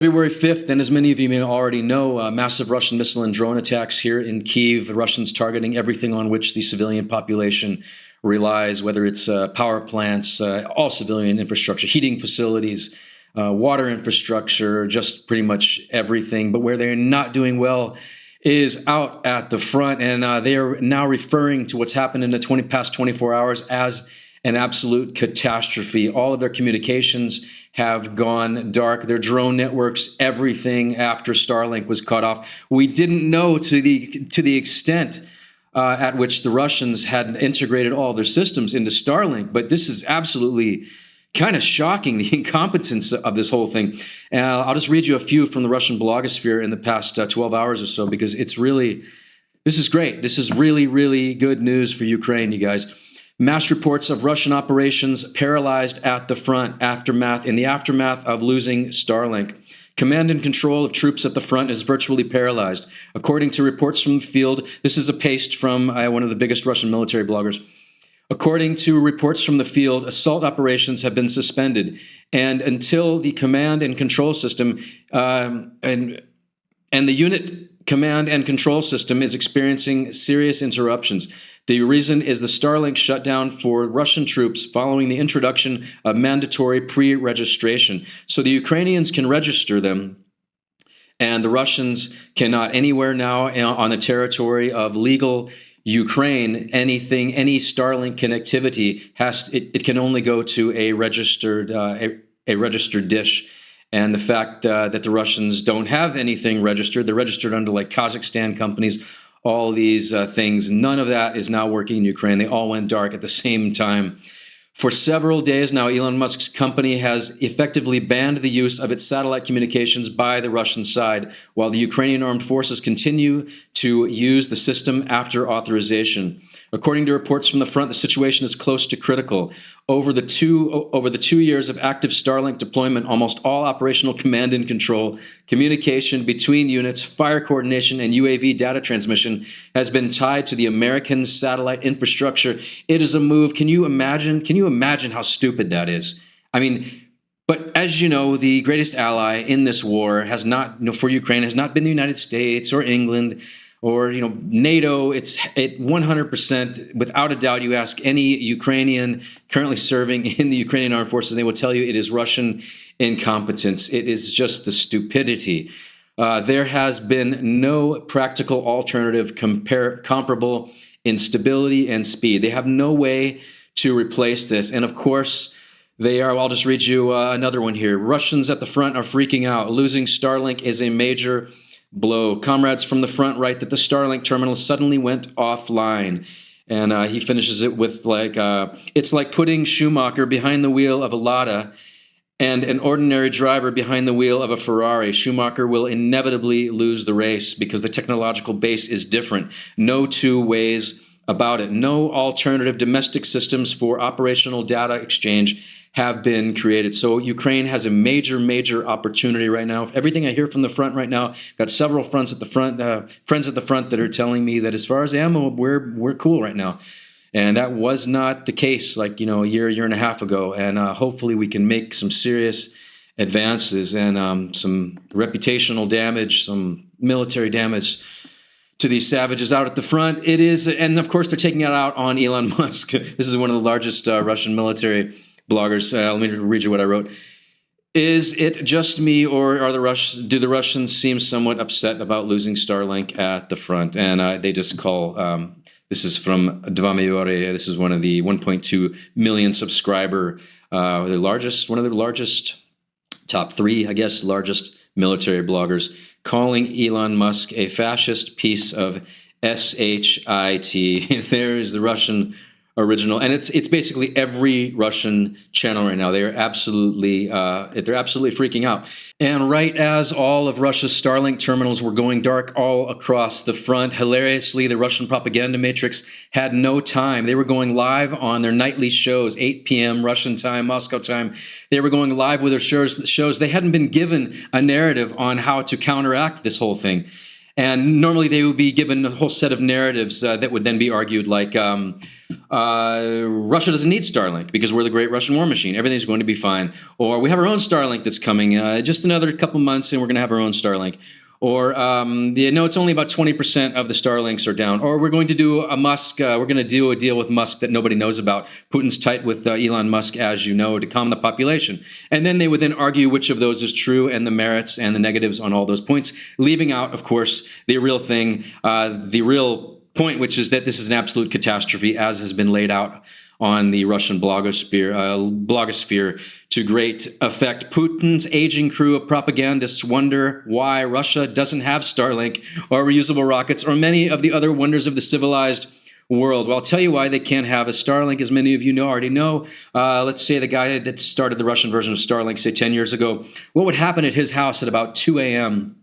February 5th, and as many of you may already know, massive Russian missile and drone attacks here in Kyiv. The Russians targeting everything on which the civilian population relies, whether it's power plants, all civilian infrastructure, heating facilities, water infrastructure, just pretty much everything. But where they're not doing well is out at the front, and they are now referring to what's happened in the past 24 hours as an absolute catastrophe. All of their communications have gone dark. Their drone networks, everything after Starlink was cut off. We didn't know to the extent at which the Russians had integrated all their systems into Starlink, but this is absolutely kind of shocking, the incompetence of this whole thing. And I'll just read you a few from the Russian blogosphere in the past 12 hours or so, because this is great. This is really, really good news for Ukraine, you guys. Mass reports of Russian operations paralyzed at the front, in the aftermath of losing Starlink. Command and control of troops at the front is virtually paralyzed. According to reports from the field, this is a paste from one of the biggest Russian military bloggers. According to reports from the field, assault operations have been suspended, and until the command and control system and the unit command and control system is experiencing serious interruptions. The reason is the Starlink shutdown for Russian troops following the introduction of mandatory pre-registration. So the Ukrainians can register them, and the Russians cannot. Anywhere now on the territory of legal Ukraine, any Starlink connectivity it can only go to a registered dish. And the fact that the Russians don't have anything registered, they're registered under like Kazakhstan companies, all these things, none of that is now working in Ukraine. They all went dark at the same time. For several days now, Elon Musk's company has effectively banned the use of its satellite communications by the Russian side, while the Ukrainian armed forces continue to use the system after authorization. According to reports from the front, the situation is close to critical. Over the 2 years of active Starlink deployment, almost all operational command and control, communication between units, fire coordination, and UAV data transmission has been tied to the American satellite infrastructure. It is a move. Can you imagine how stupid that is? I mean, but as you know, the greatest ally in this war for Ukraine has not been the United States or England or NATO. It's 100%, without a doubt. You ask any Ukrainian currently serving in the Ukrainian armed forces, they will tell you it is Russian incompetence. It is just the stupidity. There has been no practical alternative comparable in stability and speed. They have no way to replace this. And of course, I'll just read you another one here. Russians at the front are freaking out. Losing Starlink is a major blow. Comrades from the front write that the Starlink terminal suddenly went offline. And he finishes it with it's like putting Schumacher behind the wheel of a Lada and an ordinary driver behind the wheel of a Ferrari. Schumacher will inevitably lose the race because the technological base is different. No two ways about it. No alternative domestic systems for operational data exchange have been created. So Ukraine has a major, major opportunity right now. Everything I hear from the front right now, got several friends at the front that are telling me that as far as ammo, we're cool right now. And that was not the case a year and a half ago. And hopefully we can make some serious advances and some reputational damage, some military damage to these savages out at the front. It is, and of course they're taking it out on Elon Musk. This is one of the largest Russian military bloggers. Let me read you what I wrote. Is it just me, or do the Russians seem somewhat upset about losing Starlink at the front? And they just call, this is from Dva Majore. This is one of the 1.2 million subscriber, one of the largest, top three, I guess, largest military bloggers, calling Elon Musk a fascist piece of shit. There is the Russian original, and it's basically every Russian channel right now. They're absolutely freaking out. And right as all of Russia's Starlink terminals were going dark all across the front, hilariously, the Russian propaganda matrix had no time. They were going live on their nightly shows, 8 p.m. Russian time, Moscow time. They were going live with their shows. They hadn't been given a narrative on how to counteract this whole thing. And normally they would be given a whole set of narratives that would then be argued like Russia doesn't need Starlink because we're the great Russian war machine. Everything's going to be fine. Or we have our own Starlink that's coming just another couple months and we're going to have our own Starlink. Or, it's only about 20% of the Starlinks are down. Or we're going to do we're going to do a deal with Musk that nobody knows about. Putin's tight with Elon Musk, as you know, to calm the population. And then they would then argue which of those is true and the merits and the negatives on all those points, leaving out, of course, the real thing, the real point, which is that this is an absolute catastrophe, as has been laid out on the Russian blogosphere to great effect. Putin's aging crew of propagandists wonder why Russia doesn't have Starlink or reusable rockets or many of the other wonders of the civilized world. Well, I'll tell you why they can't have a Starlink, as many of you already know. Let's say the guy that started the Russian version of Starlink, say 10 years ago, what would happen at his house at about 2 a.m.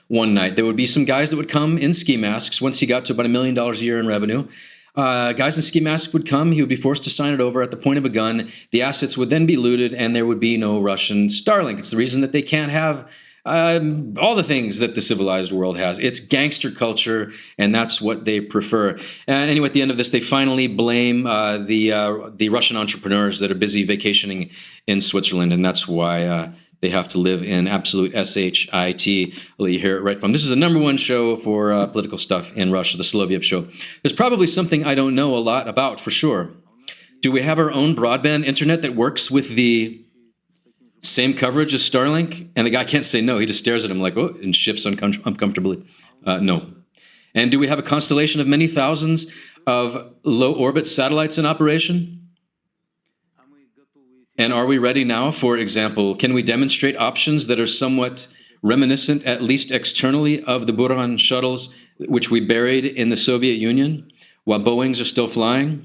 one night? There would be some guys that would come in ski masks once he got to about $1 million a year in revenue. Guys in ski masks would come. He would be forced to sign it over at the point of a gun. The assets would then be looted, and there would be no Russian Starlink. It's the reason that they can't have all the things that the civilized world has. It's gangster culture, and that's what they prefer. And anyway, at the end of this, they finally blame the Russian entrepreneurs that are busy vacationing in Switzerland, and that's why they have to live in absolute shit. Well, you hear it right from. This is the #1 show for political stuff in Russia, the Soloviev Show. There's probably something I don't know a lot about for sure. Do we have our own broadband internet that works with the same coverage as Starlink? And the guy can't say no. He just stares at him like, oh, and shifts uncomfortably. No. And do we have a constellation of many thousands of low orbit satellites in operation? And are we ready now, for example, can we demonstrate options that are somewhat reminiscent, at least externally, of the Buran shuttles, which we buried in the Soviet Union while Boeings are still flying?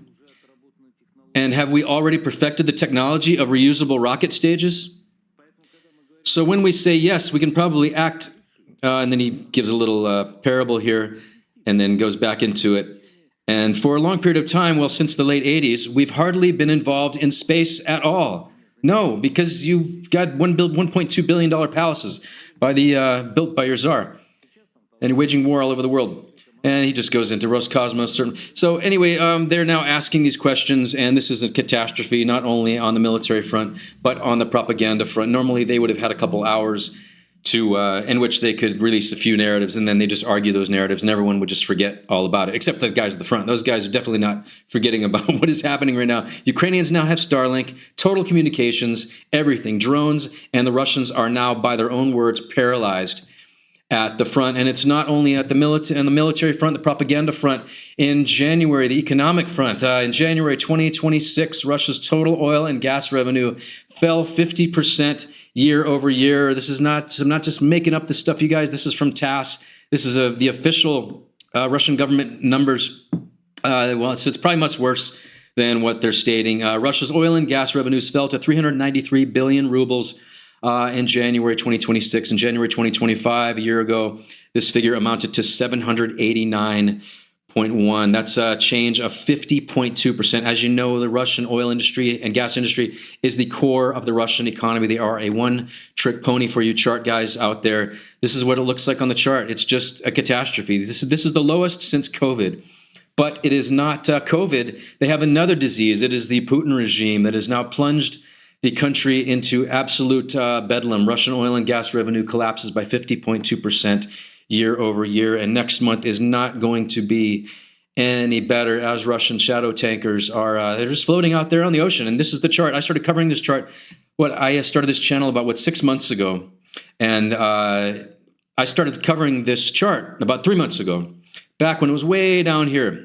And have we already perfected the technology of reusable rocket stages? So when we say yes, we can probably act, and then he gives a little parable here and then goes back into it. And for a long period of time, well, since the late 80s, we've hardly been involved in space at all. No, because you've got $1.2 billion palaces built by your czar. And you're waging war all over the world. And he just goes into Roscosmos. So anyway, they're now asking these questions, and this is a catastrophe, not only on the military front, but on the propaganda front. Normally, they would have had a couple hours in which they could release a few narratives, and then they just argue those narratives, and everyone would just forget all about it, except the guys at the front. Those guys are definitely not forgetting about what is happening right now. Ukrainians now have Starlink, total communications, everything, drones, and the Russians are now, by their own words, paralyzed at the front. And it's not only at the military front, the propaganda front. In January, the economic front, in January 2026, Russia's total oil and gas revenue fell 50% year over year. This is not, I'm not just making up this stuff, you guys. This is from TASS. This is the official Russian government numbers. So it's probably much worse than what they're stating. Russia's oil and gas revenues fell to 393 billion rubles in January 2026. In January 2025, a year ago, this figure amounted to 789.1. That's a change of 50.2%. As you know, the Russian oil industry and gas industry is the core of the Russian economy. They are a one-trick pony for you chart guys out there. This is what it looks like on the chart. It's just a catastrophe. This is the lowest since COVID. But it is not COVID. They have another disease. It is the Putin regime that has now plunged the country into absolute bedlam. Russian oil and gas revenue collapses by 50.2% year over year. And next month is not going to be any better, as Russian shadow tankers are, they're just floating out there on the ocean. And this is the chart. I started covering this chart. I started this channel about, 6 months ago. And I started covering this chart about 3 months ago, back when it was way down here.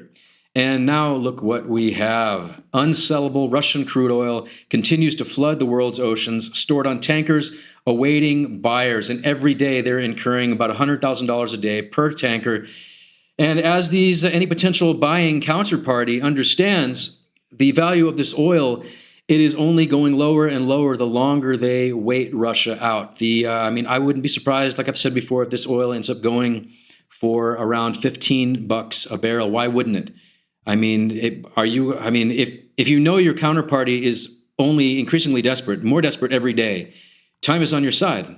And now look what we have. Unsellable Russian crude oil continues to flood the world's oceans, stored on tankers, awaiting buyers. And every day they're incurring about $100,000 a day per tanker. And as any potential buying counterparty understands the value of this oil, it is only going lower and lower the longer they wait Russia out. I wouldn't be surprised, like I've said before, if this oil ends up going for around $15 a barrel. Why wouldn't it? If you know your counterparty is only increasingly desperate, more desperate every day, time is on your side.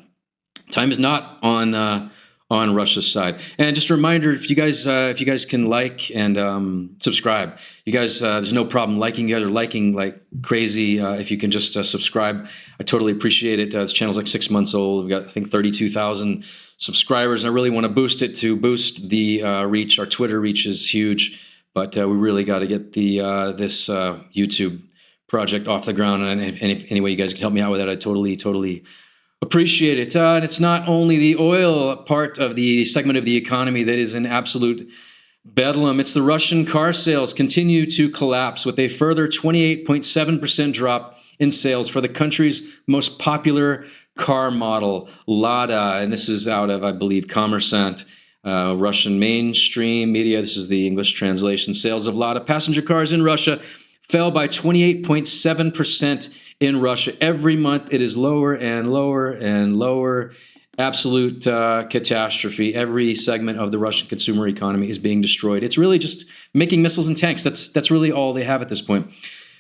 Time is not on on Russia's side. And just a reminder, if you guys can like and subscribe, you guys, there's no problem liking. You guys are liking like crazy. If you can just subscribe, I totally appreciate it. This channel's like 6 months old. We've got, I think, 32,000 subscribers, and I really want to boost it to boost the reach. Our Twitter reach is huge, but we really got to get this YouTube project off the ground. And if any way you guys can help me out with that, I totally appreciate it. And it's not only the oil part of the segment of the economy that is in absolute bedlam. It's the Russian car sales continue to collapse with a further 28.7% drop in sales for the country's most popular car model, Lada. And this is out of, I believe, Kommersant, Russian mainstream media. This is the English translation. Sales of Lada passenger cars in Russia fell by 28.7% in Russia. Every month it is lower and lower and lower. Absolute catastrophe. Every segment of the Russian consumer economy is being destroyed. It's really just making missiles and tanks. That's really all they have at this point.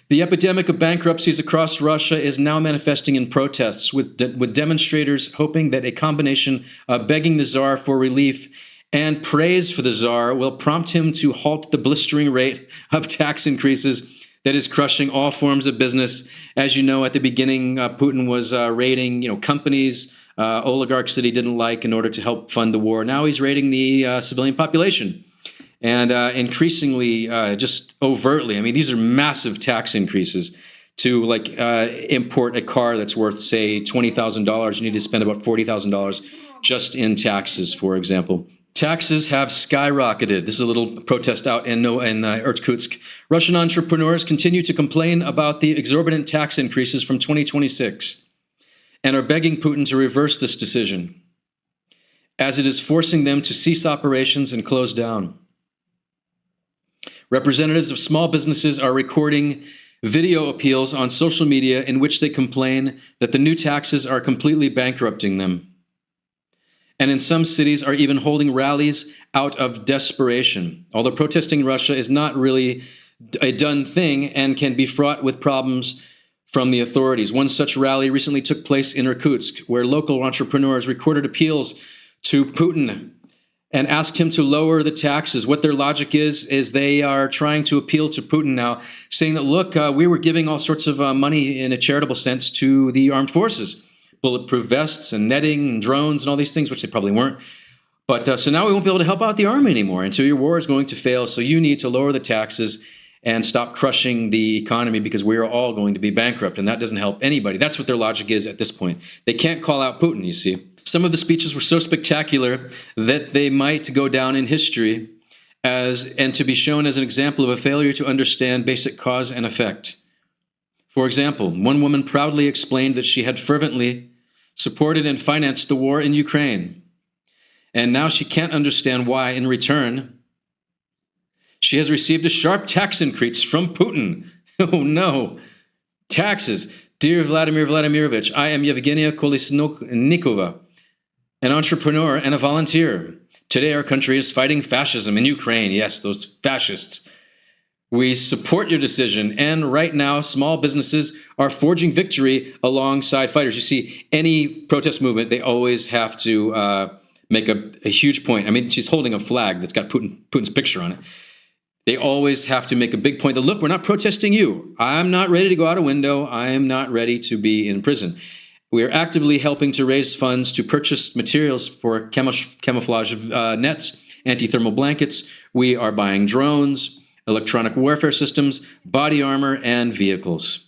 The epidemic of bankruptcies across Russia is now manifesting in protests, with demonstrators hoping that a combination of begging the Tsar for relief and praise for the Tsar will prompt him to halt the blistering rate of tax increases that is crushing all forms of business. As you know, at the beginning, Putin was raiding, companies, oligarchs that he didn't like in order to help fund the war. Now he's raiding the civilian population, and increasingly, just overtly. I mean, these are massive tax increases. To import a car that's worth, say, $20,000, you need to spend about $40,000 just in taxes, for example. Taxes have skyrocketed. This is a little protest out in Irkutsk. Russian entrepreneurs continue to complain about the exorbitant tax increases from 2026 and are begging Putin to reverse this decision, as it is forcing them to cease operations and close down. Representatives of small businesses are recording video appeals on social media in which they complain that the new taxes are completely bankrupting them, and in some cities are even holding rallies out of desperation. Although protesting in Russia is not really a done thing and can be fraught with problems from the authorities. One such rally recently took place in Irkutsk, where local entrepreneurs recorded appeals to Putin and asked him to lower the taxes. What their logic is they are trying to appeal to Putin now, saying that, look, we were giving all sorts of money in a charitable sense to the armed forces. Bulletproof vests and netting and drones and all these things, which they probably weren't. But so now we won't be able to help out the army anymore. And so your war is going to fail. So you need to lower the taxes and stop crushing the economy, because we are all going to be bankrupt. And that doesn't help anybody. That's what their logic is at this point. They can't call out Putin, you see. Some of the speeches were so spectacular that they might go down in history and to be shown as an example of a failure to understand basic cause and effect. For example, one woman proudly explained that she had fervently supported and financed the war in Ukraine, and now she can't understand why, in return, she has received a sharp tax increase from Putin. Oh no, taxes. Dear Vladimir Vladimirovich, I am Yevgenia Kolesnikova, an entrepreneur and a volunteer. Today our country is fighting fascism in Ukraine. Yes, those fascists. We support your decision, and right now, small businesses are forging victory alongside fighters. You see, any protest movement, they always have to make a huge point. I mean, she's holding a flag that's got Putin's picture on it. They always have to make a big point that, look, we're not protesting you. I'm not ready to go out a window. I am not ready to be in prison. We are actively helping to raise funds to purchase materials for camouflage nets, anti-thermal blankets. We are buying drones, electronic warfare systems, body armor, and vehicles.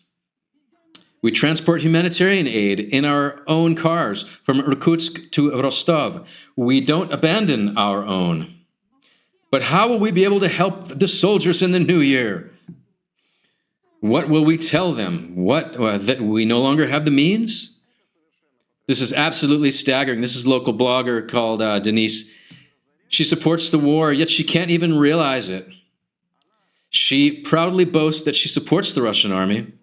We transport humanitarian aid in our own cars from Irkutsk to Rostov. We don't abandon our own. But how will we be able to help the soldiers in the new year? What will we tell them? That we no longer have the means? This is absolutely staggering. This is a local blogger called Denise. She supports the war, yet she can't even realize it. She proudly boasts that she supports the Russian army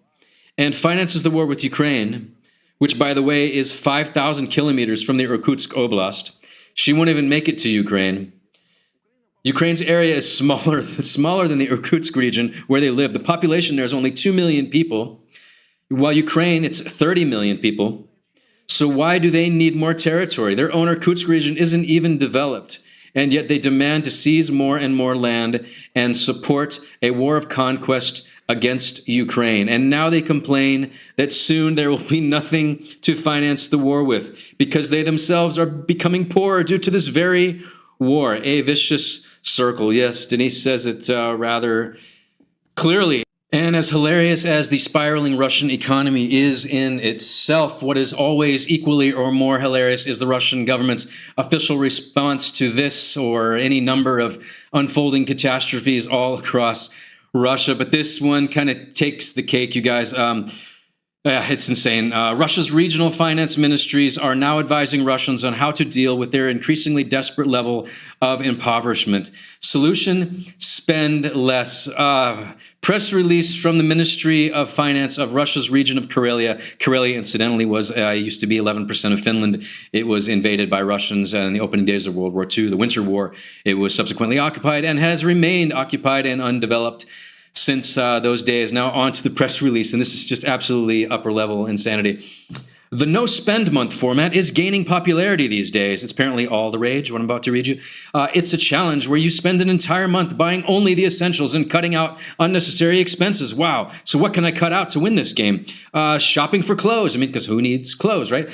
and finances the war with Ukraine, which, by the way, is 5,000 kilometers from the Irkutsk Oblast. She won't even make it to Ukraine. Ukraine's area is smaller than the Irkutsk region where they live. The population there is only 2 million people, while Ukraine, it's 30 million people. So why do they need more territory? Their own Irkutsk region isn't even developed, and yet they demand to seize more and more land and support a war of conquest against Ukraine. And now they complain that soon there will be nothing to finance the war with because they themselves are becoming poorer due to this very war. A vicious circle. Yes, Denise says it rather clearly. And as hilarious as the spiraling Russian economy is in itself, what is always equally or more hilarious is the Russian government's official response to this or any number of unfolding catastrophes all across Russia. But this one kind of takes the cake, you guys. It's insane. Russia's regional finance ministries are now advising Russians on how to deal with their increasingly desperate level of impoverishment. Solution: spend less. Press release from the Ministry of Finance of Russia's region of Karelia. Karelia, incidentally, used to be 11% of Finland. It was invaded by Russians in the opening days of World War II, the Winter War. It was subsequently occupied and has remained occupied and undeveloped since those days. Now on to the press release, and this is just absolutely upper level insanity. The no spend month format is gaining popularity these days. It's apparently all the rage, what I'm about to read you. It's a challenge where you spend an entire month buying only the essentials and cutting out unnecessary expenses. Wow. So what can I cut out to win this game? Shopping for clothes. I mean, because who needs clothes, right?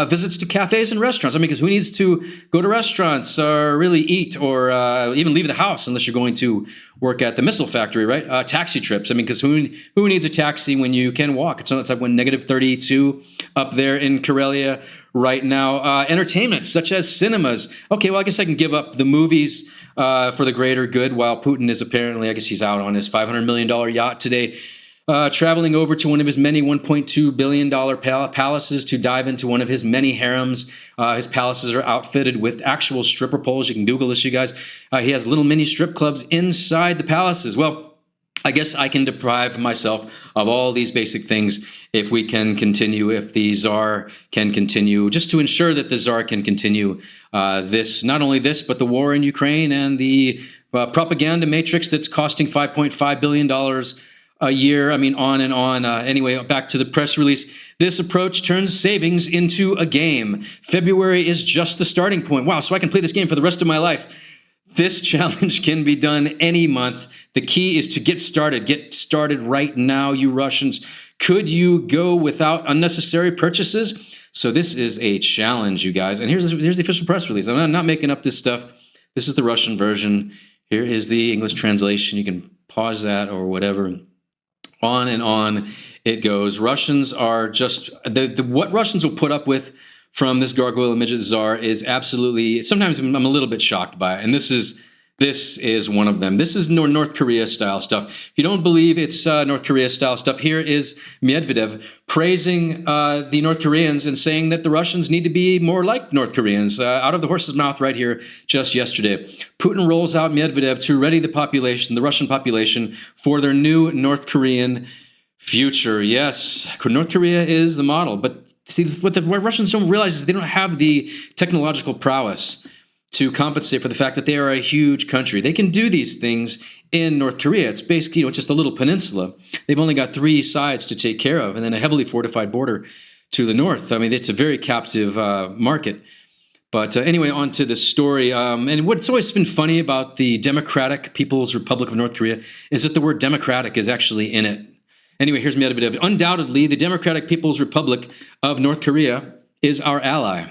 Visits to cafes and restaurants. I mean, because who needs to go to restaurants or really eat or even leave the house unless you're going to work at the missile factory, right? Taxi trips. I mean, because who needs a taxi when you can walk? It's like when -32 up there in Karelia right now. Entertainment, such as cinemas. Okay, well, I guess I can give up the movies for the greater good while Putin is apparently, I guess he's out on his $500 million yacht today, traveling over to one of his many $1.2 billion palaces to dive into one of his many harems. His palaces are outfitted with actual stripper poles. You can Google this, you guys. He has little mini strip clubs inside the palaces. Well, I guess I can deprive myself of all these basic things if we can continue, if the Tsar can continue, just to ensure that the Tsar can continue not only this, but the war in Ukraine and the propaganda matrix that's costing $5.5 billion a year. I mean, on and on. Anyway, back to the press release. This approach turns savings into a game. February is just the starting point. Wow, so I can play this game for the rest of my life. This challenge can be done any month. The key is to get started. Get started right now, you Russians. Could you go without unnecessary purchases? So this is a challenge, you guys. And here's the official press release. I'm not making up this stuff. This is the Russian version. Here is the English translation. You can pause that or whatever. On and on it goes. Russians are just what Russians will put up with from this gargoyle midget czar is absolutely. Sometimes I'm a little bit shocked by it, and this is one of them. This is North Korea style stuff. If you don't believe it's North Korea style stuff, here is Medvedev praising the North Koreans and saying that the Russians need to be more like North Koreans. Out of the horse's mouth right here just yesterday. Putin rolls out Medvedev to ready the Russian population, for their new North Korean future. Yes, North Korea is the model. But see, what Russians don't realize is they don't have the technological prowess to compensate for the fact that they are a huge country. They can do these things in North Korea. It's basically, it's just a little peninsula. They've only got 3 sides to take care of, and then a heavily fortified border to the north. I mean, it's a very captive market. But anyway, on to the story. And what's always been funny about the Democratic People's Republic of North Korea is that the word democratic is actually in it. Anyway, here's Medvedev. Undoubtedly, the Democratic People's Republic of North Korea is our ally.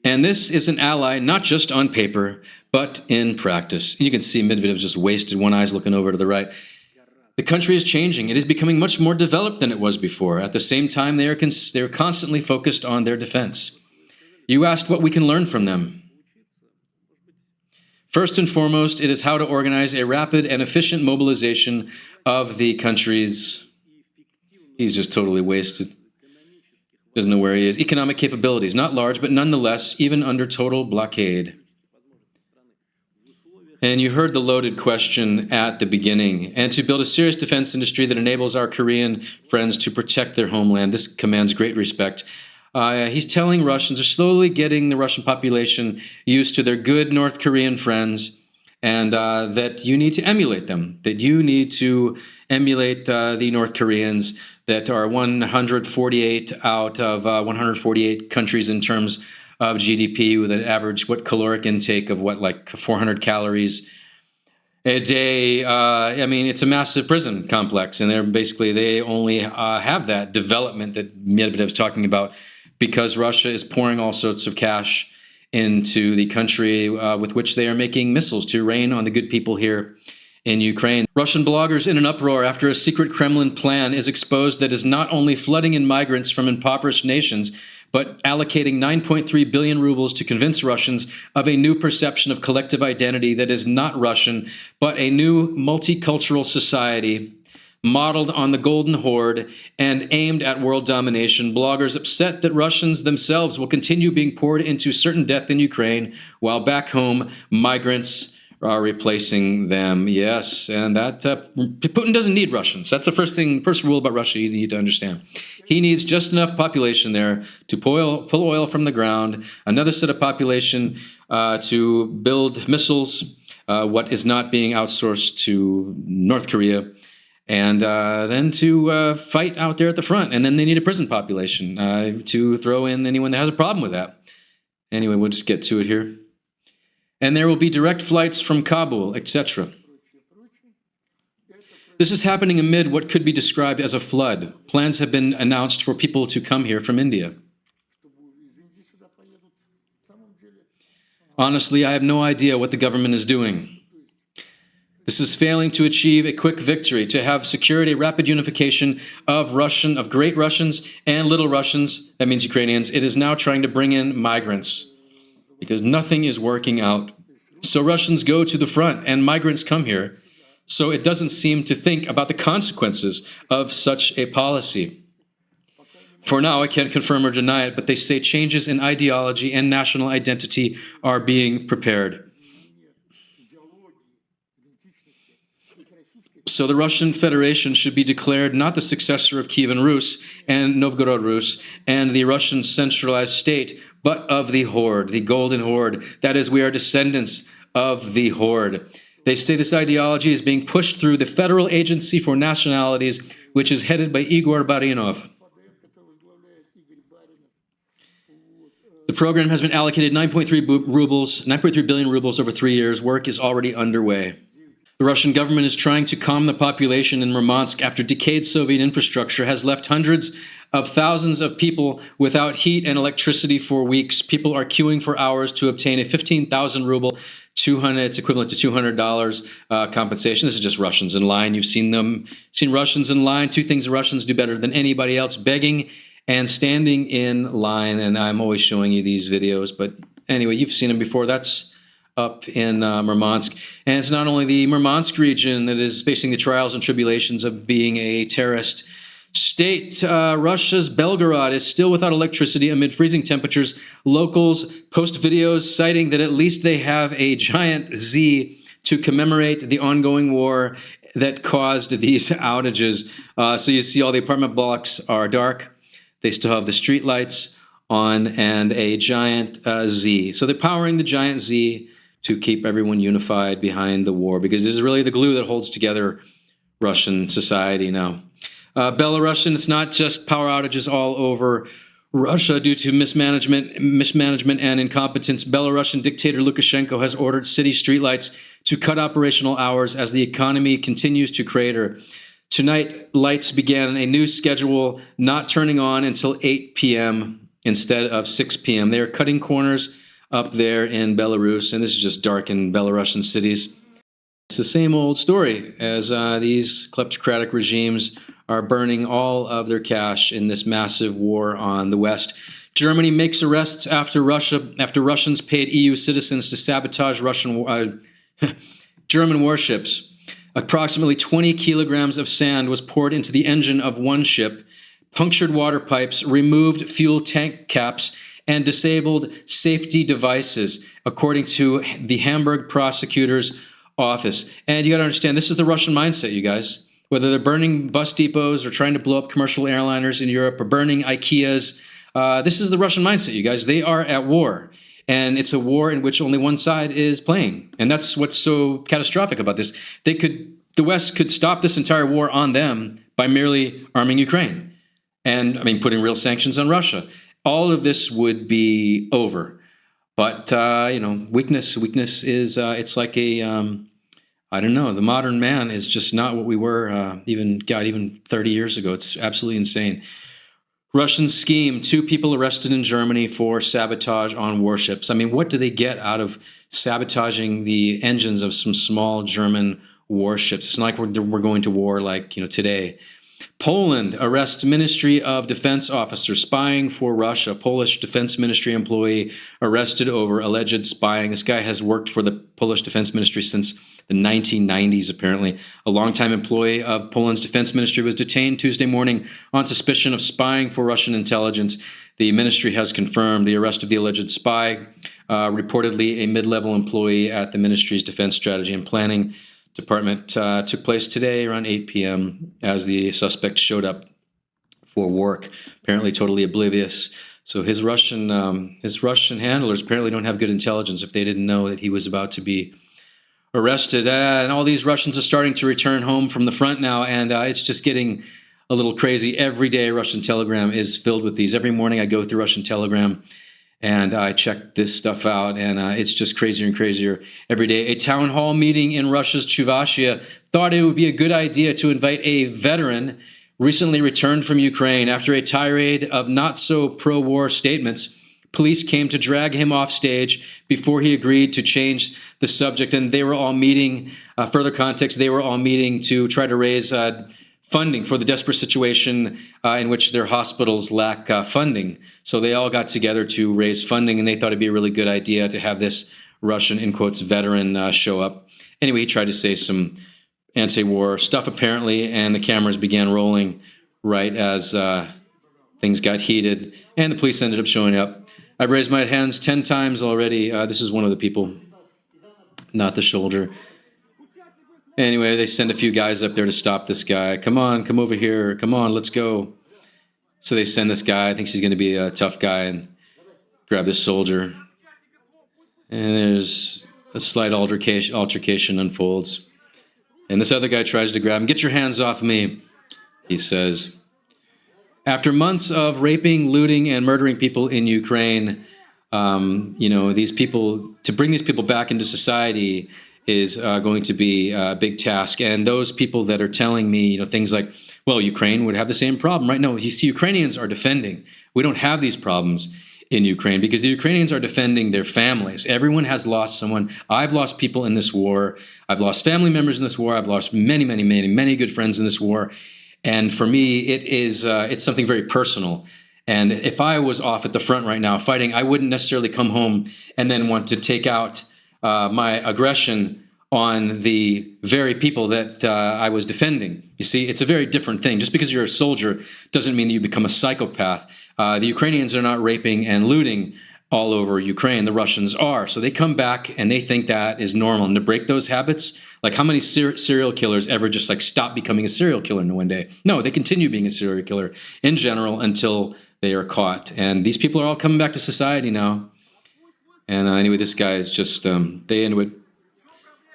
And this is an ally not just on paper, but in practice. And you can see Medvedev just wasted. One eye's looking over to the right. The country is changing. It is becoming much more developed than it was before. At the same time, they are constantly focused on their defense. You asked what we can learn from them. First and foremost, it is how to organize a rapid and efficient mobilization of the country's. He's just totally wasted. Doesn't know where he is. Economic capabilities, not large, but nonetheless, even under total blockade. And you heard the loaded question at the beginning. And to build a serious defense industry that enables our Korean friends to protect their homeland, this commands great respect. He's telling Russians, they're slowly getting the Russian population used to their good North Korean friends, and that you need to emulate them, that you need to emulate the North Koreans, that are 148 out of 148 countries in terms of GDP, with an average caloric intake of like 400 calories a day. I mean, it's a massive prison complex, and they only have that development that Medvedev's talking about because Russia is pouring all sorts of cash into the country with which they are making missiles to rain on the good people here in Ukraine. Russian bloggers in an uproar after a secret Kremlin plan is exposed that is not only flooding in migrants from impoverished nations, but allocating 9.3 billion rubles to convince Russians of a new perception of collective identity that is not Russian, but a new multicultural society modeled on the Golden Horde and aimed at world domination. Bloggers upset that Russians themselves will continue being poured into certain death in Ukraine, while back home, migrants are replacing them. Yes, and that Putin doesn't need Russians. That's the first rule about Russia you need to understand. He needs just enough population there to pull oil from the ground, another set of population to build missiles, what is not being outsourced to North Korea, and then to fight out there at the front. And then they need a prison population to throw in anyone that has a problem with that. Anyway, we'll just get to it here. And there will be direct flights from Kabul, etc. This is happening amid what could be described as a flood. Plans have been announced for people to come here from India. Honestly, I have no idea what the government is doing. This is failing to achieve a quick victory, to have security, rapid unification of great Russians and little Russians, that means Ukrainians. It is now trying to bring in migrants because nothing is working out. So Russians go to the front and migrants come here. So it doesn't seem to think about the consequences of such a policy. For now, I can't confirm or deny it, but they say changes in ideology and national identity are being prepared. So the Russian Federation should be declared not the successor of Kievan Rus and Novgorod Rus and the Russian centralized state, but of the Horde, the Golden Horde. That is, we are descendants of the Horde. They say this ideology is being pushed through the Federal Agency for Nationalities, which is headed by Igor Barinov. The program has been allocated 9.3 billion rubles over 3 years. Work is already underway. The Russian government is trying to calm the population in Murmansk after decayed Soviet infrastructure has left hundreds of thousands of people without heat and electricity for weeks. People are queuing for hours to obtain a 15,000 ruble, it's equivalent to $200 compensation. This is just Russians in line. You've seen Russians in line. Two things the Russians do better than anybody else: begging and standing in line. And I'm always showing you these videos. But anyway, you've seen them before. That's up in Murmansk. And it's not only the Murmansk region that is facing the trials and tribulations of being a terrorist state. Russia's Belgorod is still without electricity amid freezing temperatures. Locals post videos citing that at least they have a giant Z to commemorate the ongoing war that caused these outages. So you see all the apartment blocks are dark. They still have the street lights on and a giant Z. So they're powering the giant Z to keep everyone unified behind the war, because it is really the glue that holds together Russian society now. Belarusian, it's not just power outages all over Russia due to mismanagement and incompetence. Belarusian dictator Lukashenko has ordered city streetlights to cut operational hours as the economy continues to crater. Tonight, lights began a new schedule, not turning on until 8 p.m. instead of 6 p.m. They are cutting corners up there in Belarus, and this is just dark in Belarusian cities. It's the same old story as these kleptocratic regimes are burning all of their cash in this massive war on the West. Germany makes arrests after Russians paid EU citizens to sabotage German warships. Approximately 20 kilograms of sand was poured into the engine of one ship, punctured water pipes, removed fuel tank caps, and disabled safety devices, according to the Hamburg prosecutor's office. And you got to understand, this is the Russian mindset, you guys. Whether they're burning bus depots or trying to blow up commercial airliners in Europe or burning IKEAs, this is the Russian mindset, you guys. They are at war. And it's a war in which only one side is playing. And that's what's so catastrophic about this. They could the West could stop this entire war on them by merely arming Ukraine and, putting real sanctions on Russia. All of this would be over. But, weakness is, it's like I don't know, the modern man is just not what we were even 30 years ago. It's absolutely insane. Russian scheme, 2 people arrested in Germany for sabotage on warships. What do they get out of sabotaging the engines of some small German warships? It's not like we're going to war like, today. Poland arrests Ministry of Defense officer spying for Russia. Polish Defense Ministry employee arrested over alleged spying. This guy has worked for the Polish Defense Ministry since the 1990s, apparently. A longtime employee of Poland's Defense Ministry was detained Tuesday morning on suspicion of spying for Russian intelligence. The ministry has confirmed the arrest of the alleged spy, reportedly a mid-level employee at the ministry's Defense Strategy and Planning Department, took place today around 8 p.m. as the suspect showed up for work, apparently totally oblivious. So his Russian handlers apparently don't have good intelligence if they didn't know that he was about to be arrested. And all these Russians are starting to return home from the front now, and it's just getting a little crazy. Every day Russian Telegram is filled with these. Every morning I go through Russian Telegram and I check this stuff out, and it's just crazier and crazier every day. A town hall meeting in Russia's Chuvashia thought it would be a good idea to invite a veteran recently returned from Ukraine. After a tirade of not-so-pro-war statements, police came to drag him off stage before he agreed to change the subject. And they were all meeting, further context, they were all meeting to try to raise funding for the desperate situation in which their hospitals lack funding. So they all got together to raise funding, and they thought it'd be a really good idea to have this Russian, in quotes, veteran show up. Anyway, he tried to say some anti-war stuff, apparently, and the cameras began rolling right as things got heated, and the police ended up showing up. I've raised my hands 10 times already. This is one of the people, not the soldier. Anyway, they send a few guys up there to stop this guy. Come on, come over here. Come on, let's go. So they send this guy. I think he's going to be a tough guy, and grab this soldier. And there's a slight altercation unfolds. And this other guy tries to grab him. Get your hands off me, he says. After months of raping, looting, and murdering people in Ukraine, these people, to bring these people back into society is going to be a big task. And those people that are telling me, things like, well, Ukraine would have the same problem, right? No, you see, Ukrainians are defending. We don't have these problems in Ukraine because the Ukrainians are defending their families. Everyone has lost someone. I've lost people in this war. I've lost family members in this war. I've lost many, many, many, many good friends in this war. And for me, it's something very personal. And if I was off at the front right now fighting, I wouldn't necessarily come home and then want to take out my aggression on the very people that I was defending. You see, it's a very different thing. Just because you're a soldier doesn't mean that you become a psychopath. The Ukrainians are not raping and looting all over Ukraine. The Russians are. So they come back and they think that is normal. And to break those habits, like how many serial killers ever just stop becoming a serial killer in one day? No, they continue being a serial killer in general until they are caught. And these people are all coming back to society now. And anyway, this guy is just, they end with,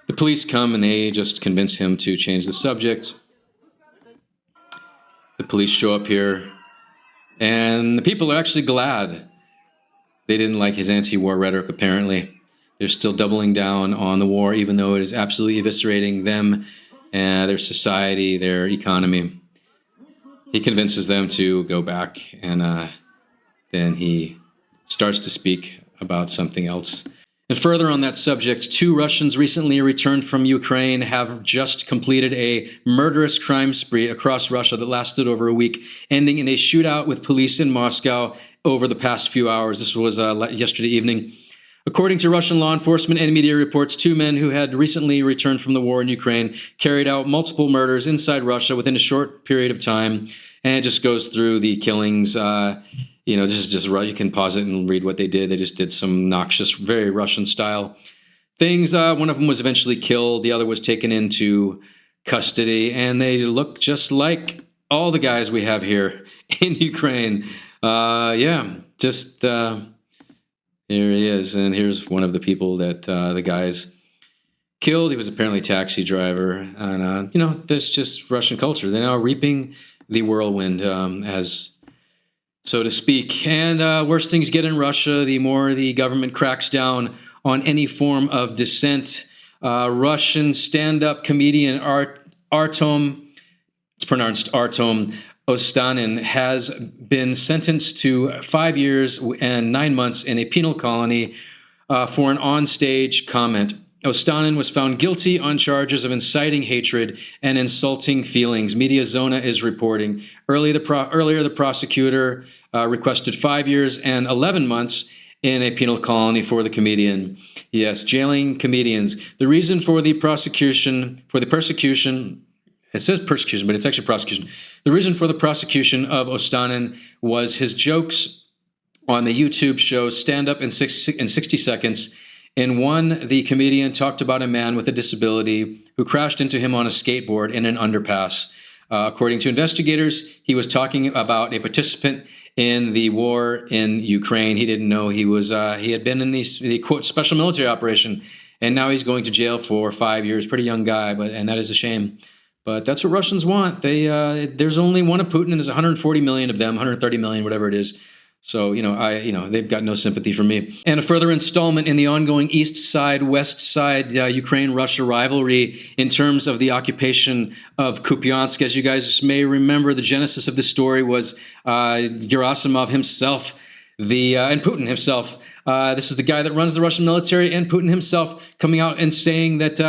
the police come and they just convince him to change the subject. The police show up here and the people are actually glad. They didn't like his anti-war rhetoric, apparently. They're still doubling down on the war, even though it is absolutely eviscerating them, their society, their economy. He convinces them to go back, and then he starts to speak about something else. And further on that subject, 2 Russians recently returned from Ukraine have just completed a murderous crime spree across Russia that lasted over a week, ending in a shootout with police in Moscow over the past few hours. This was yesterday evening. According to Russian law enforcement and media reports, 2 men who had recently returned from the war in Ukraine carried out multiple murders inside Russia within a short period of time. And it just goes through the killings. This is just right. You can pause it and read what they did. They just did some noxious, very Russian style things. One of them was eventually killed. The other was taken into custody. And they look just like all the guys we have here in Ukraine. Here he is. And here's one of the people that the guys killed. He was apparently a taxi driver. And, that's just Russian culture. They're now reaping the whirlwind, as so to speak. And worse things get in Russia, the more the government cracks down on any form of dissent. Russian stand-up comedian Artem, it's pronounced Artem Ostanin, has been sentenced to 5 years and 9 months in a penal colony for an onstage comment. Ostanin was found guilty on charges of inciting hatred and insulting feelings. Media Zona is reporting. Earlier, the prosecutor requested 5 years and 11 months in a penal colony for the comedian. Yes, jailing comedians. The reason for the persecution, it says persecution, but it's actually prosecution. The reason for the prosecution of Ostanin was his jokes on the YouTube show Stand Up in 60 Seconds. In one, the comedian talked about a man with a disability who crashed into him on a skateboard in an underpass. According to investigators, he was talking about a participant in the war in Ukraine. He didn't know he had been in the quote special military operation, and now he's going to jail for 5 years. Pretty young guy, and that is a shame. But that's what Russians want. There's only one of Putin, and there's 140 million of them, 130 million, whatever it is. So, they've got no sympathy for me. And a further installment in the ongoing east side, west side Ukraine-Russia rivalry in terms of the occupation of Kupiansk. As you guys may remember, the genesis of this story was Gerasimov himself, and Putin himself. This is the guy that runs the Russian military, and Putin himself coming out and saying that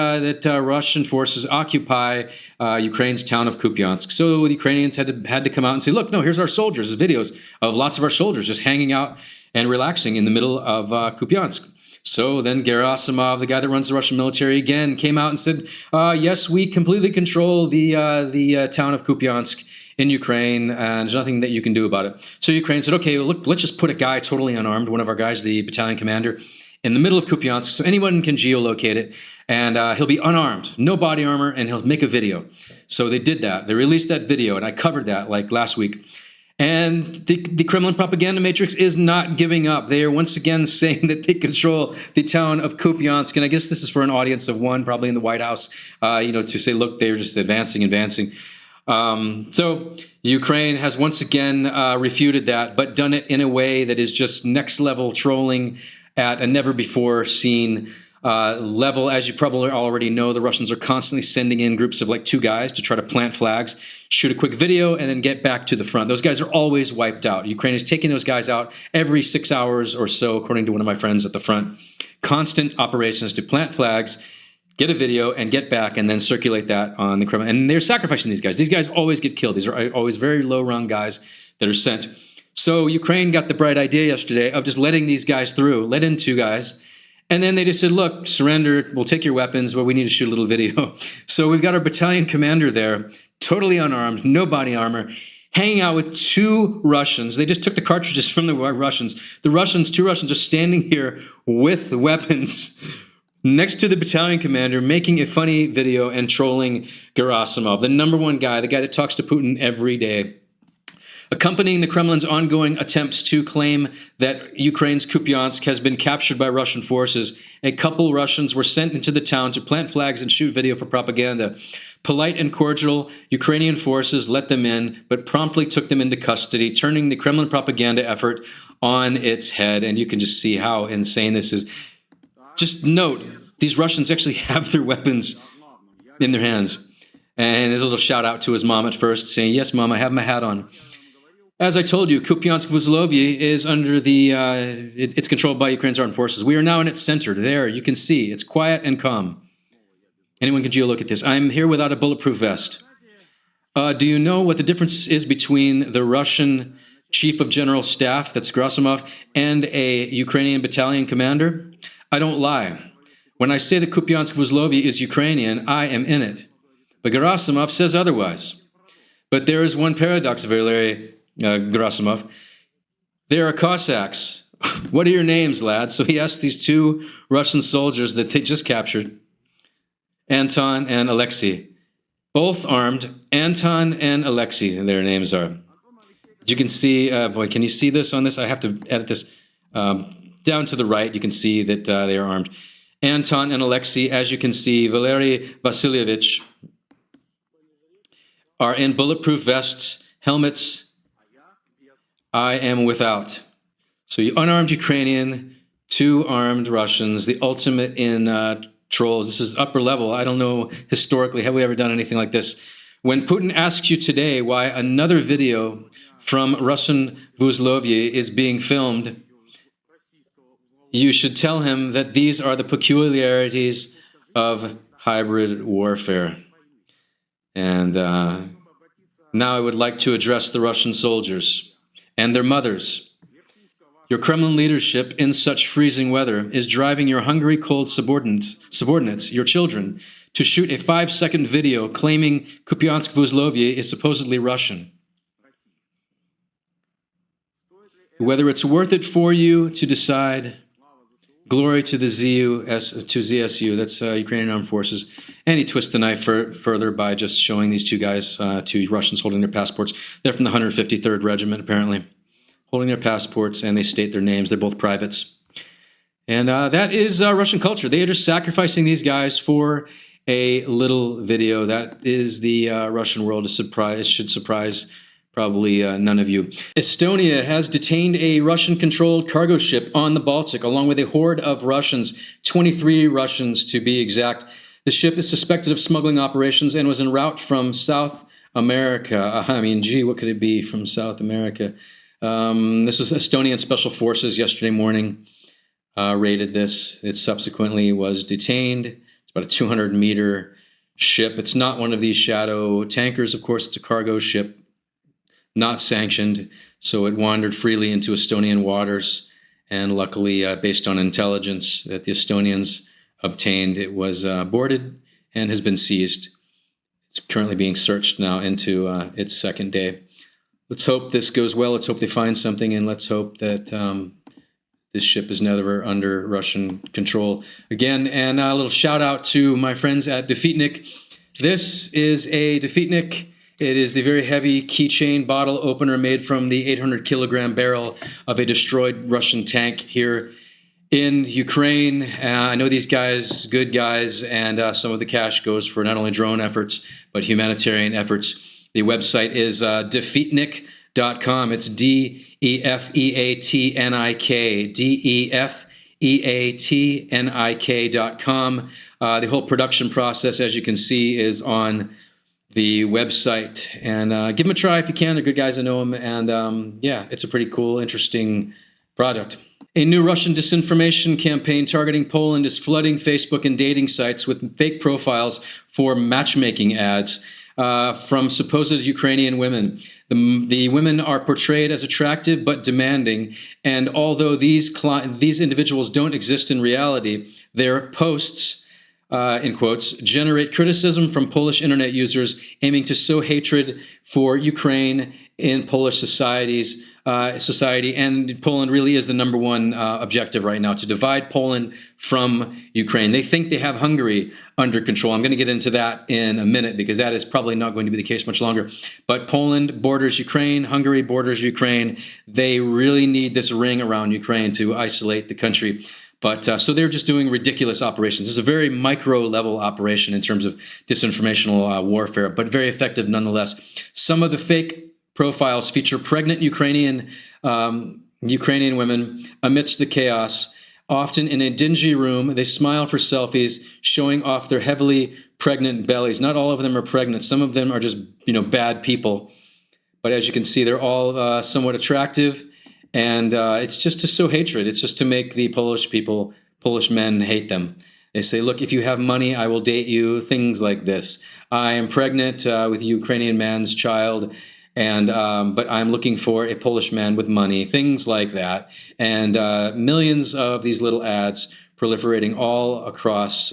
Russian forces occupy Ukraine's town of Kupiansk. So the Ukrainians had to come out and say, look, no, here's our soldiers. There's videos of lots of our soldiers just hanging out and relaxing in the middle of Kupiansk. So then Gerasimov, the guy that runs the Russian military, again came out and said, yes, we completely control the town of Kupiansk in Ukraine, and there's nothing that you can do about it. So Ukraine said, okay, well, look, let's just put a guy totally unarmed, one of our guys, the battalion commander, in the middle of Kupiansk, so anyone can geolocate it, and he'll be unarmed, no body armor, and he'll make a video. So they did that. They released that video, and I covered that like last week. And the Kremlin propaganda matrix is not giving up. They are once again saying that they control the town of Kupiansk. And I guess this is for an audience of one, probably in the White House, to say, look, they're just advancing. So Ukraine has once again refuted that, but done it in a way that is just next level trolling at a never before seen level. As you probably already know, the Russians are constantly sending in groups of like 2 guys to try to plant flags, shoot a quick video, and then get back to the front. Those guys are always wiped out. Ukraine is taking those guys out every 6 hours or so, according to one of my friends at the front. Constant operations to plant flags, get a video, and get back, and then circulate that on the Kremlin. And they're sacrificing these guys. These guys always get killed. These are always very low-rung guys that are sent. So Ukraine got the bright idea yesterday of just letting these guys through, let in 2 guys, and then they just said, look, surrender, we'll take your weapons, but we need to shoot a little video. So we've got our battalion commander there, totally unarmed, no body armor, hanging out with 2 Russians. They just took the cartridges from the Russians. 2 Russians are standing here with weapons next to the battalion commander, making a funny video and trolling Gerasimov, the #1 guy, the guy that talks to Putin every day. Accompanying the Kremlin's ongoing attempts to claim that Ukraine's Kupiansk has been captured by Russian forces, a couple Russians were sent into the town to plant flags and shoot video for propaganda. Polite and cordial, Ukrainian forces let them in, but promptly took them into custody, turning the Kremlin propaganda effort on its head. And you can just see how insane this is. Just note, these Russians actually have their weapons in their hands. And there's a little shout out to his mom at first, saying, yes, Mom, I have my hat on. As I told you, Kupiansk-Vuzlovye is under it's controlled by Ukraine's armed forces. We are now in its center. There, you can see. It's quiet and calm. Anyone can geolook at this. I'm here without a bulletproof vest. Do you know what the difference is between the Russian chief of general staff, that's Gerasimov, and a Ukrainian battalion commander? I don't lie. When I say that Kupiansk-Vuzlovye is Ukrainian, I am in it. But Gerasimov says otherwise. But there is one paradox, Valery Gerasimov. They are Cossacks. What are your names, lads? So he asked these 2 Russian soldiers that they just captured, Anton and Alexei. Both armed. Anton and Alexei, their names are. You can see, boy, can you see this on this? I have to edit this. Down to the right, you can see that they are armed. Anton and Alexei, as you can see, Valery Vasilyevich, are in bulletproof vests, helmets. I am without. So you unarmed Ukrainian, 2 armed Russians, the ultimate in trolls. This is upper level. I don't know historically, have we ever done anything like this? When Putin asks you today why another video from Russian Vuzlovye is being filmed, you should tell him that these are the peculiarities of hybrid warfare. And now I would like to address the Russian soldiers and their mothers. Your Kremlin leadership in such freezing weather is driving your hungry, cold subordinates, your children, to shoot a 5-second video claiming Kupiansk Vuzlovye is supposedly Russian. Whether it's worth it for you to decide, glory to the ZSU, that's Ukrainian Armed Forces. And he twists the knife further by just showing these 2 guys, 2 Russians holding their passports. They're from the 153rd Regiment, apparently, holding their passports, and they state their names. They're both privates. And that is Russian culture. They are just sacrificing these guys for a little video. That is the Russian world. It should surprise probably none of you. Estonia has detained a Russian-controlled cargo ship on the Baltic, along with a horde of Russians, 23 Russians to be exact. The ship is suspected of smuggling operations and was en route from South America. I mean, gee, what could it be from South America? This was Estonian Special Forces yesterday morning raided this. It subsequently was detained. It's about a 200-meter ship. It's not one of these shadow tankers, of course. It's a cargo ship, not sanctioned. So it wandered freely into Estonian waters. And luckily, based on intelligence that the Estonians obtained, it was boarded and has been seized. It's currently being searched now into its 2nd day. Let's hope this goes well. Let's hope they find something, and let's hope that this ship is never under Russian control again. And a little shout out to my friends at Defeatnik. This is a Defeatnik. It is the very heavy keychain bottle opener made from the 800-kilogram barrel of a destroyed Russian tank here in Ukraine. I know these guys, good guys, and some of the cash goes for not only drone efforts, but humanitarian efforts. The website is defeatnik.com. It's DEFEATNIK, DEFEATNIK.com. The whole production process, as you can see, is on the website. And give them a try if you can. They're good guys. I know them. And yeah, it's a pretty cool, interesting product. A new Russian disinformation campaign targeting Poland is flooding Facebook and dating sites with fake profiles for matchmaking ads. From supposed Ukrainian women. The women are portrayed as attractive but demanding, and although these individuals don't exist in reality, their posts, in quotes, generate criticism from Polish internet users aiming to sow hatred for Ukraine in Polish society, and Poland really is the number one objective right now, to divide Poland from Ukraine. They think they have Hungary under control. I'm going to get into that in a minute because that is probably not going to be the case much longer. But Poland borders Ukraine, Hungary borders Ukraine. They really need this ring around Ukraine to isolate the country. But so they're just doing ridiculous operations. This is a very micro-level operation in terms of disinformational warfare, but very effective nonetheless. Some of the fake profiles feature pregnant Ukrainian women amidst the chaos. Often in a dingy room, they smile for selfies, showing off their heavily pregnant bellies. Not all of them are pregnant. Some of them are just, bad people. But as you can see, they're all somewhat attractive. And it's just to sow hatred. It's just to make the Polish men hate them. They say, look, if you have money, I will date you. Things like this. I am pregnant with a Ukrainian man's child. And but I'm looking for a Polish man with money, things like that, and millions of these little ads proliferating all across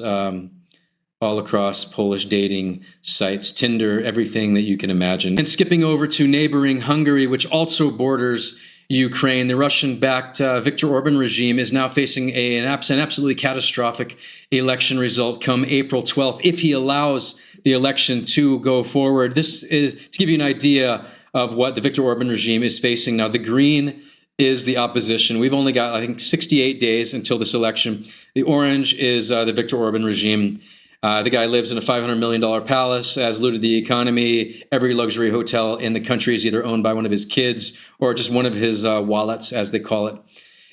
Polish dating sites, Tinder, everything that you can imagine. And skipping over to neighboring Hungary, which also borders Ukraine, the Russian-backed Viktor Orban regime is now facing an absolutely catastrophic election result come April 12th, if he allows the election to go forward. This is to give you an idea of what the Viktor Orban regime is facing now. The green is the opposition. We've only got, I think, 68 days until this election. The orange is the Viktor Orban regime. The guy lives in a $500 million palace, has looted the economy. Every luxury hotel in the country is either owned by one of his kids or just one of his wallets, as they call it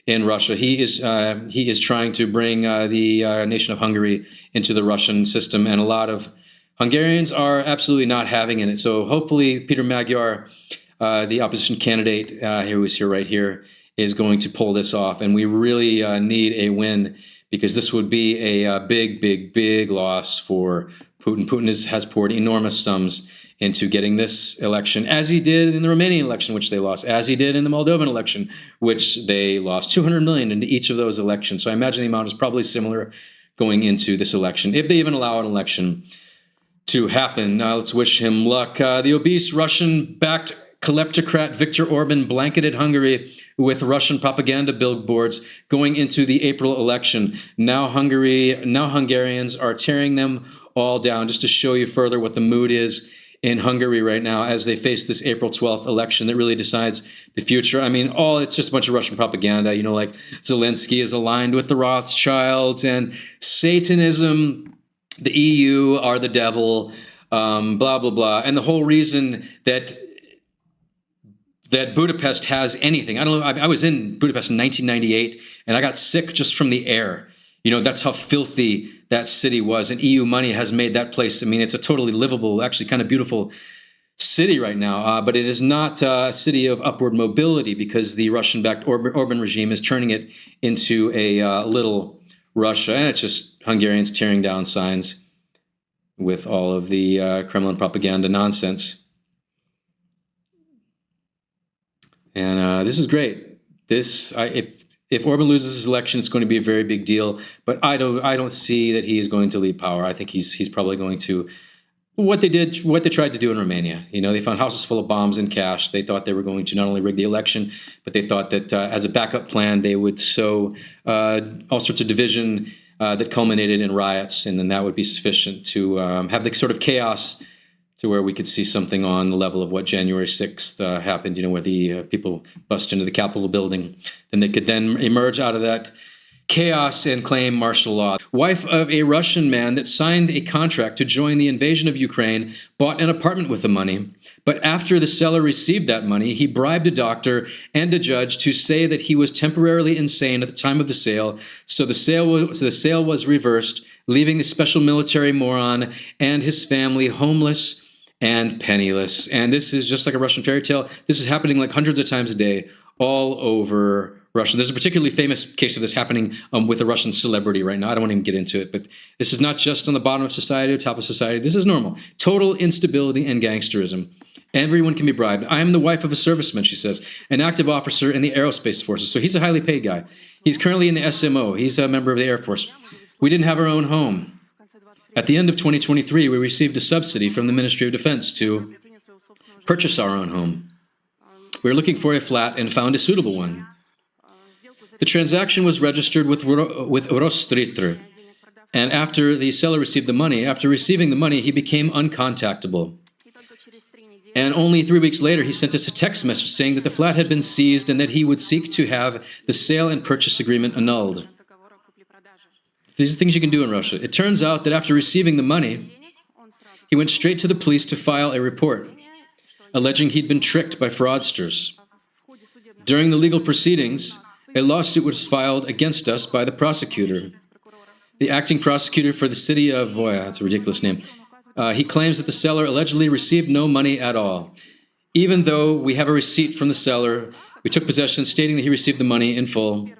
in Russia. He is trying to bring the nation of Hungary into the Russian system, and a lot of Hungarians are absolutely not having in it. So hopefully Peter Magyar, the opposition candidate who is here right here, is going to pull this off. And we really need a win, because this would be a big loss for Putin. Putin has poured enormous sums into getting this election, as he did in the Romanian election, which they lost, as he did in the Moldovan election, which they lost. 200 million into each of those elections. So I imagine the amount is probably similar going into this election, if they even allow an election to happen. Let's wish him luck. The obese Russian-backed kleptocrat Viktor Orban blanketed Hungary with Russian propaganda billboards going into the April election. Now Hungarians are tearing them all down. Just to show you further what the mood is in Hungary right now as they face this April 12th election that really decides the future. I mean, it's just a bunch of Russian propaganda, like Zelensky is aligned with the Rothschilds and Satanism, the EU are the devil, blah, blah, blah. And the whole reason that Budapest has anything. I don't know. I was in Budapest in 1998, and I got sick just from the air. That's how filthy that city was. And EU money has made that place. I mean, it's a totally livable, actually kind of beautiful city right now. But it is not a city of upward mobility, because the Russian-backed Orban regime is turning it into a little Russia. And it's just Hungarians tearing down signs with all of the Kremlin propaganda nonsense. And this is great. If Orban loses his election, it's going to be a very big deal. But I don't see that he is going to leave power. I think he's probably going to what they tried to do in Romania. They found houses full of bombs and cash. They thought they were going to not only rig the election, but they thought that as a backup plan, they would sow all sorts of division that culminated in riots, and then that would be sufficient to have the sort of chaos to where we could see something on the level of what January 6th happened, where the people bust into the Capitol building. Then they could then emerge out of that chaos and claim martial law. Wife of a Russian man that signed a contract to join the invasion of Ukraine bought an apartment with the money. But after the seller received that money, he bribed a doctor and a judge to say that he was temporarily insane at the time of the sale. So the sale was reversed, leaving the special military moron and his family homeless and penniless. And this is just like a Russian fairy tale. This is happening like hundreds of times a day all over Russia. There's a particularly famous case of this happening with a Russian celebrity right now. I don't want to even get into it, but this is not just on the bottom of society or top of society. This is normal. Total instability and gangsterism. Everyone can be bribed. I am the wife of a serviceman, she says, an active officer in the aerospace forces. So he's a highly paid guy. He's currently in the SMO. He's a member of the Air Force. We didn't have our own home. At the end of 2023, we received a subsidy from the Ministry of Defense to purchase our own home. We were looking for a flat and found a suitable one. The transaction was registered with Rosstritr, and after the seller received the money, after receiving the money, he became uncontactable. And only 3 weeks later, he sent us a text message saying that the flat had been seized and that he would seek to have the sale and purchase agreement annulled. These are things you can do in Russia. It turns out that after receiving the money, he went straight to the police to file a report, alleging he'd been tricked by fraudsters. During the legal proceedings, a lawsuit was filed against us by the prosecutor. The acting prosecutor for the city of that's a ridiculous name. He claims that the seller allegedly received no money at all. Even though we have a receipt from the seller, we took possession stating that he received the money in full.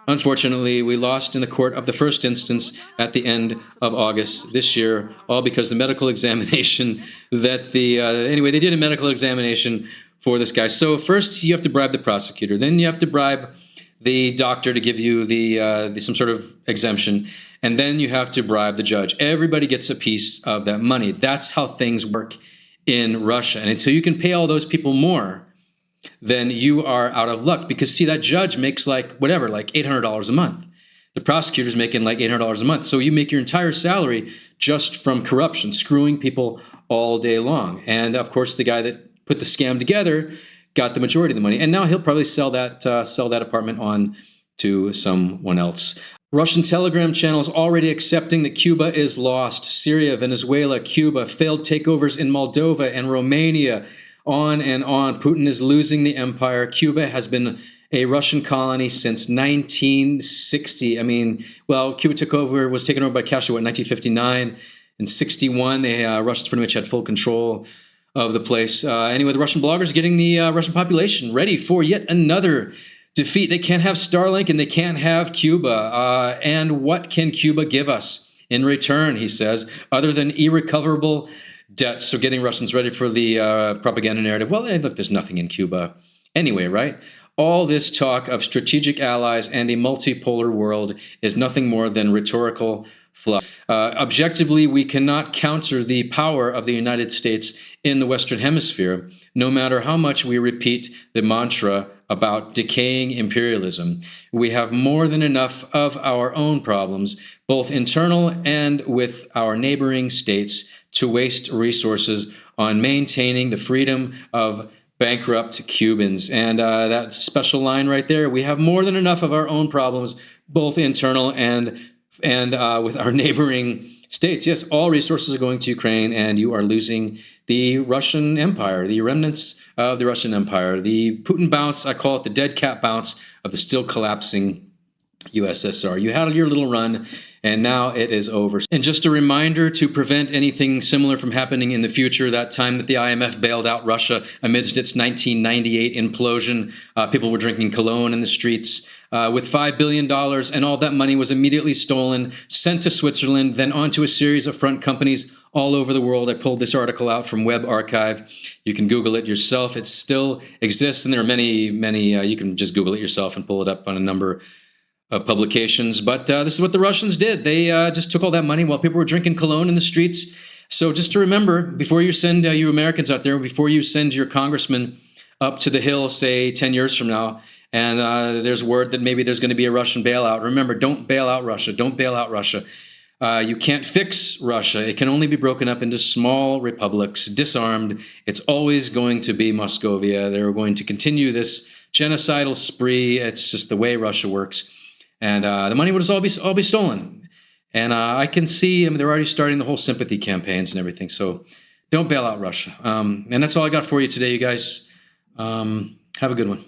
Unfortunately, we lost in the court of the first instance at the end of August this year, all because the medical examination that anyway, they did a medical examination for this guy. So first you have to bribe the prosecutor, then you have to bribe the doctor to give you some sort of exemption, and then you have to bribe the judge. Everybody gets a piece of that money. That's how things work in Russia. And until you can pay all those people more, then you are out of luck. Because, see, that judge makes like $800 a month. The prosecutor's making like $800 a month. So you make your entire salary just from corruption, screwing people all day long. And, of course, the guy that put the scam together got the majority of the money. And now he'll probably sell that apartment on to someone else. Russian Telegram channels already accepting that Cuba is lost. Syria, Venezuela, Cuba, failed takeovers in Moldova and Romania, on and on. Putin is losing the empire. Cuba has been a Russian colony since 1960. I mean, well, Cuba was taken over by Castro in 1959. In 61, Russians pretty much had full control of the place. Anyway, the Russian bloggers are getting the Russian population ready for yet another defeat. They can't have Starlink and they can't have Cuba. And what can Cuba give us in return, he says, other than irrecoverable debts? So getting Russians ready for the propaganda narrative. Well, look, there's nothing in Cuba anyway, right? All this talk of strategic allies and a multipolar world is nothing more than rhetorical fluff. Objectively, we cannot counter the power of the United States in the Western Hemisphere, no matter how much we repeat the mantra about decaying imperialism. We have more than enough of our own problems, both internal and with our neighboring states, to waste resources on maintaining the freedom of bankrupt Cubans. And that special line right there, we have more than enough of our own problems, both internal and with our neighboring states. Yes, all resources are going to Ukraine, and you are losing the Russian Empire, the remnants of the Russian Empire, the Putin bounce. I call it the dead cat bounce of the still collapsing USSR. You had your little run, and now it is over. And just a reminder to prevent anything similar from happening in the future, that time that the IMF bailed out Russia amidst its 1998 implosion, people were drinking cologne in the streets with $5 billion, and all that money was immediately stolen, sent to Switzerland, then onto a series of front companies all over the world. I pulled this article out from Web Archive. You can Google it yourself. It still exists, and there are many, you can just Google it yourself and pull it up on a number of publications. But this is what the Russians did. They just took all that money while people were drinking cologne in the streets. So just to remember, before you send you Americans out there, before you send your congressman up to the Hill, say 10 years from now, and there's word that maybe there's going to be a Russian bailout, remember, don't bail out Russia. Don't bail out Russia. You can't fix Russia. It can only be broken up into small republics, disarmed. It's always going to be Moscovia. They're going to continue this genocidal spree. It's just the way Russia works. And the money would all be stolen. And I can see, they're already starting the whole sympathy campaigns and everything. So don't bail out Russia. And that's all I got for you today, you guys. Have a good one.